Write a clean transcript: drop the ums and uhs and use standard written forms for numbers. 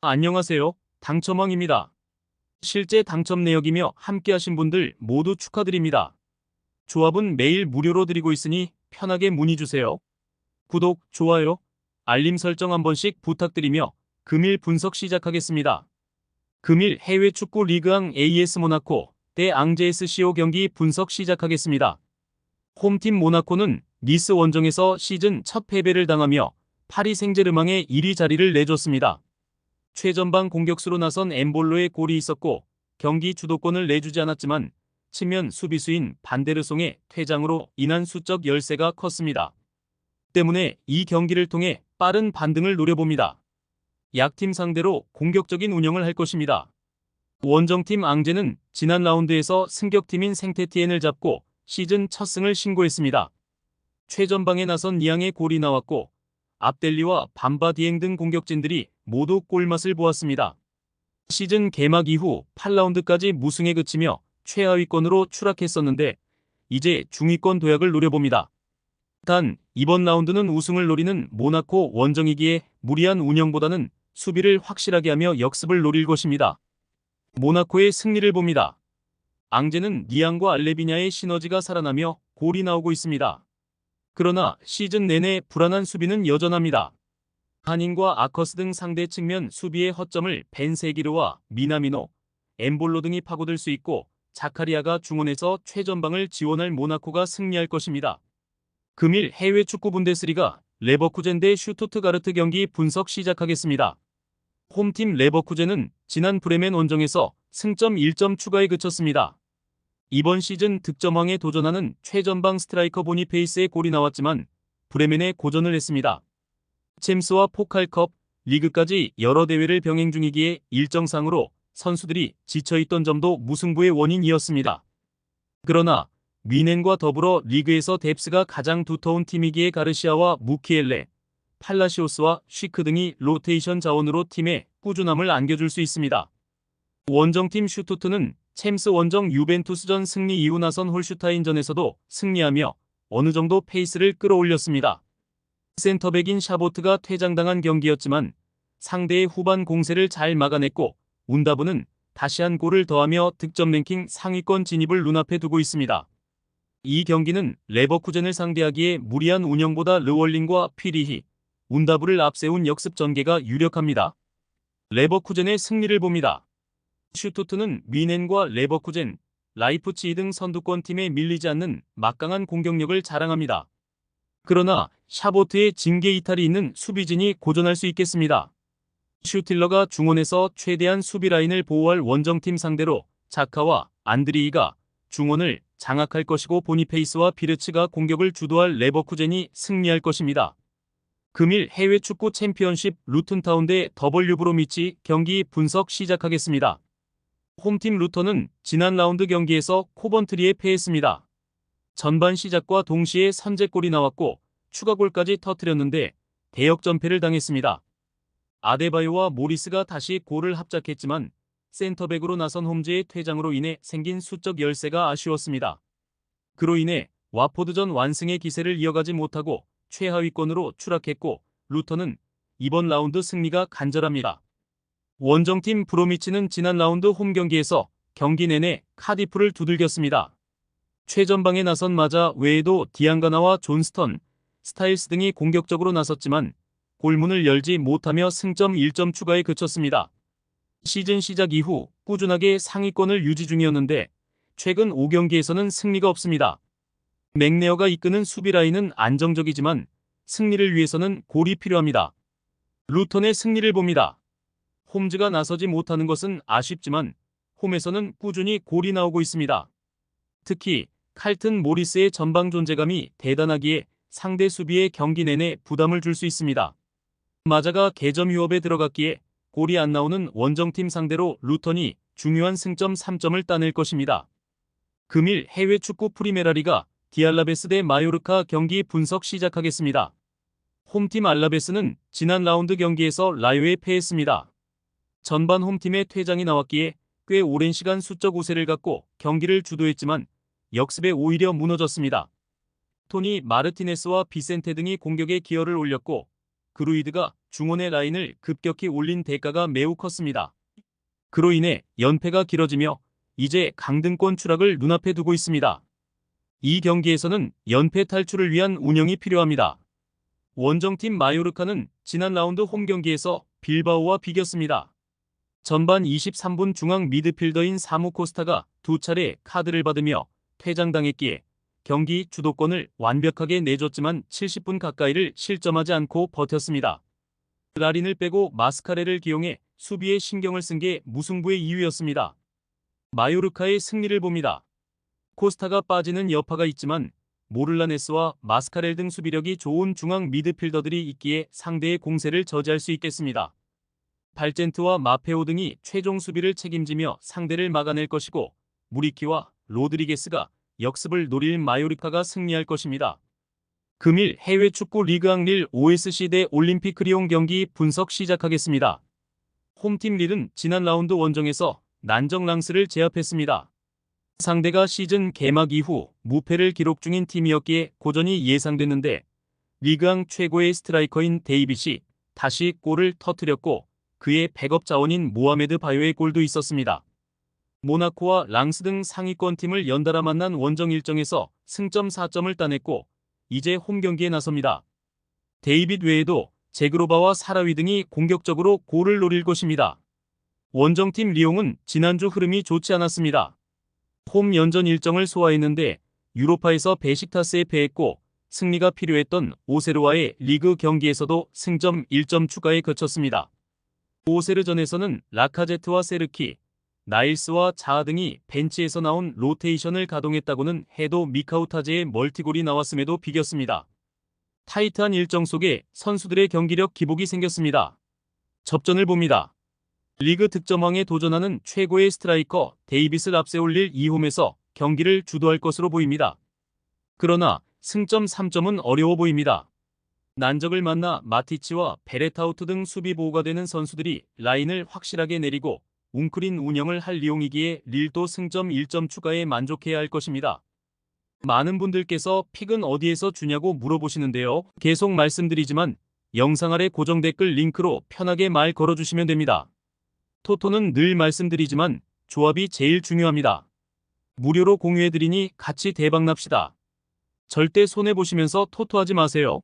안녕하세요. 당첨왕입니다. 실제 당첨 내역이며 함께하신 분들 모두 축하드립니다. 조합은 매일 무료로 드리고 있으니 편하게 문의주세요. 구독, 좋아요, 알림 설정 한 번씩 부탁드리며 금일 분석 시작하겠습니다. 금일 해외 축구 리그앙 AS 모나코 대 앙제SCO 경기 분석 시작하겠습니다. 홈팀 모나코는 니스 원정에서 시즌 첫 패배를 당하며 파리 생제르맹에 1위 자리를 내줬습니다. 최전방 공격수로 나선 엠볼로의 골이 있었고 경기 주도권을 내주지 않았지만 측면 수비수인 반데르송의 퇴장으로 인한 수적 열세가 컸습니다. 때문에 이 경기를 통해 빠른 반등을 노려봅니다. 약팀 상대로 공격적인 운영을 할 것입니다. 원정팀 앙제는 지난 라운드에서 승격팀인 생테티엔을 잡고 시즌 첫 승을 신고했습니다. 최전방에 나선 니앙의 골이 나왔고 압델리와 밤바 디엥 등 공격진들이 모두 골맛을 보았습니다. 시즌 개막 이후 8라운드까지 무승에 그치며 최하위권으로 추락했었는데 이제 중위권 도약을 노려봅니다. 단 이번 라운드는 우승을 노리는 모나코 원정이기에 무리한 운영보다는 수비를 확실하게 하며 역습을 노릴 것입니다. 모나코의 승리를 봅니다. 앙제는 니앙과 알레비냐의 시너지가 살아나며 골이 나오고 있습니다. 그러나 시즌 내내 불안한 수비는 여전합니다. 한인과 아커스 등 상대 측면 수비의 허점을 벤세기르와 미나미노, 엠볼로 등이 파고들 수 있고 자카리아가 중원에서 최전방을 지원할 모나코가 승리할 것입니다. 금일 해외 축구 분데스리가 레버쿠젠 대 슈투트가르트 경기 분석 시작하겠습니다. 홈팀 레버쿠젠은 지난 브레멘 원정에서 승점 1점 추가에 그쳤습니다. 이번 시즌 득점왕에 도전하는 최전방 스트라이커 보니페이스의 골이 나왔지만 브레멘에 고전을 했습니다. 챔스와 포칼컵, 리그까지 여러 대회를 병행 중이기에 일정상으로 선수들이 지쳐있던 점도 무승부의 원인이었습니다. 그러나 미넨과 더불어 리그에서 뎁스가 가장 두터운 팀이기에 가르시아와 무키엘레, 팔라시오스와 쉬크 등이 로테이션 자원으로 팀에 꾸준함을 안겨줄 수 있습니다. 원정팀 슈투트는 챔스 원정 유벤투스전 승리 이후 나선 홀슈타인전에서도 승리하며 어느 정도 페이스를 끌어올렸습니다. 센터백인 샤보트가 퇴장당한 경기였지만 상대의 후반 공세를 잘 막아냈고 운다브는 다시 한 골을 더하며 득점 랭킹 상위권 진입을 눈앞에 두고 있습니다. 이 경기는 레버쿠젠을 상대하기에 무리한 운영보다 르월링과 피리히, 운다브를 앞세운 역습 전개가 유력합니다. 레버쿠젠의 승리를 봅니다. 슈투트는 미넨과 레버쿠젠, 라이프치히 등 선두권 팀에 밀리지 않는 막강한 공격력을 자랑합니다. 그러나 샤보트의 징계 이탈이 있는 수비진이 고전할 수 있겠습니다. 슈틸러가 중원에서 최대한 수비 라인을 보호할 원정팀 상대로 자카와 안드리이가 중원을 장악할 것이고 보니페이스와 비르츠가 공격을 주도할 레버쿠젠이 승리할 것입니다. 금일 해외 축구 챔피언십 루튼타운 대 더블유 브로미치 경기 분석 시작하겠습니다. 홈팀 루턴은 지난 라운드 경기에서 코번트리에 패했습니다. 전반 시작과 동시에 선제골이 나왔고 추가골까지 터뜨렸는데 대역전패를 당했습니다. 아데바요와 모리스가 다시 골을 합작했지만 센터백으로 나선 홈즈의 퇴장으로 인해 생긴 수적 열세가 아쉬웠습니다. 그로 인해 와포드전 완승의 기세를 이어가지 못하고 최하위권으로 추락했고 루턴은 이번 라운드 승리가 간절합니다. 원정팀 브로미치는 지난 라운드 홈 경기에서 경기 내내 카디프를 두들겼습니다. 최전방에 나선 마자 외에도 디앙가나와 존스턴, 스타일스 등이 공격적으로 나섰지만 골문을 열지 못하며 승점 1점 추가에 그쳤습니다. 시즌 시작 이후 꾸준하게 상위권을 유지 중이었는데 최근 5경기에서는 승리가 없습니다. 맥네어가 이끄는 수비 라인은 안정적이지만 승리를 위해서는 골이 필요합니다. 루턴의 승리를 봅니다. 홈즈가 나서지 못하는 것은 아쉽지만 홈에서는 꾸준히 골이 나오고 있습니다. 특히 칼튼 모리스의 전방 존재감이 대단하기에 상대 수비에 경기 내내 부담을 줄 수 있습니다. 마자가 개점 휴업에 들어갔기에 골이 안 나오는 원정팀 상대로 루턴이 중요한 승점 3점을 따낼 것입니다. 금일 해외 축구 프리메라리가 디알라베스 대 마요르카 경기 분석 시작하겠습니다. 홈팀 알라베스는 지난 라운드 경기에서 라요에 패했습니다. 전반 홈팀의 퇴장이 나왔기에 꽤 오랜 시간 수적 우세를 갖고 경기를 주도했지만 역습에 오히려 무너졌습니다. 토니 마르티네스와 비센테 등이 공격에 기여를 올렸고 그루이드가 중원의 라인을 급격히 올린 대가가 매우 컸습니다. 그로 인해 연패가 길어지며 이제 강등권 추락을 눈앞에 두고 있습니다. 이 경기에서는 연패 탈출을 위한 운영이 필요합니다. 원정팀 마요르카는 지난 라운드 홈 경기에서 빌바오와 비겼습니다. 전반 23분 중앙 미드필더인 사무 코스타가 두 차례 카드를 받으며 퇴장당했기에 경기 주도권을 완벽하게 내줬지만 70분 가까이를 실점하지 않고 버텼습니다. 라린을 빼고 마스카레를 기용해 수비에 신경을 쓴 게 무승부의 이유였습니다. 마요르카의 승리를 봅니다. 코스타가 빠지는 여파가 있지만 모를라네스와 마스카렐 등 수비력이 좋은 중앙 미드필더들이 있기에 상대의 공세를 저지할 수 있겠습니다. 발젠트와 마페오 등이 최종 수비를 책임지며 상대를 막아낼 것이고 무리키와 로드리게스가 역습을 노릴 마요르카가 승리할 것입니다. 금일 해외 축구 리그앙 릴 OSC 대 올림픽 리옹 경기 분석 시작하겠습니다. 홈팀 릴은 지난 라운드 원정에서 난정 랑스를 제압했습니다. 상대가 시즌 개막 이후 무패를 기록 중인 팀이었기에 고전이 예상됐는데 리그앙 최고의 스트라이커인 데이빗이 다시 골을 터뜨렸고 그의 백업 자원인 모하메드 바요의 골도 있었습니다. 모나코와 랑스 등 상위권 팀을 연달아 만난 원정 일정에서 승점 4점을 따냈고 이제 홈 경기에 나섭니다. 데이빗 외에도 제그로바와 사라위 등이 공격적으로 골을 노릴 것입니다. 원정팀 리옹은 지난주 흐름이 좋지 않았습니다. 홈 연전 일정을 소화했는데 유로파에서 베식타스에 패했고 승리가 필요했던 오세르와의 리그 경기에서도 승점 1점 추가에 그쳤습니다. 오세르전에서는 라카제트와 세르키, 나일스와 자아 등이 벤치에서 나온 로테이션을 가동했다고는 해도 미카우타제의 멀티골이 나왔음에도 비겼습니다. 타이트한 일정 속에 선수들의 경기력 기복이 생겼습니다. 접전을 봅니다. 리그 득점왕에 도전하는 최고의 스트라이커 데이빗을 앞세울 2홈에서 경기를 주도할 것으로 보입니다. 그러나 승점 3점은 어려워 보입니다. 난적을 만나 마티치와 베레타우트 등 수비 보호가 되는 선수들이 라인을 확실하게 내리고 웅크린 운영을 할 리옹이기에 릴도 승점 1점 추가에 만족해야 할 것입니다. 많은 분들께서 픽은 어디에서 주냐고 물어보시는데요. 계속 말씀드리지만 영상 아래 고정 댓글 링크로 편하게 말 걸어주시면 됩니다. 토토는 늘 말씀드리지만 조합이 제일 중요합니다. 무료로 공유해드리니 같이 대박납시다. 절대 손해보시면서 토토하지 마세요.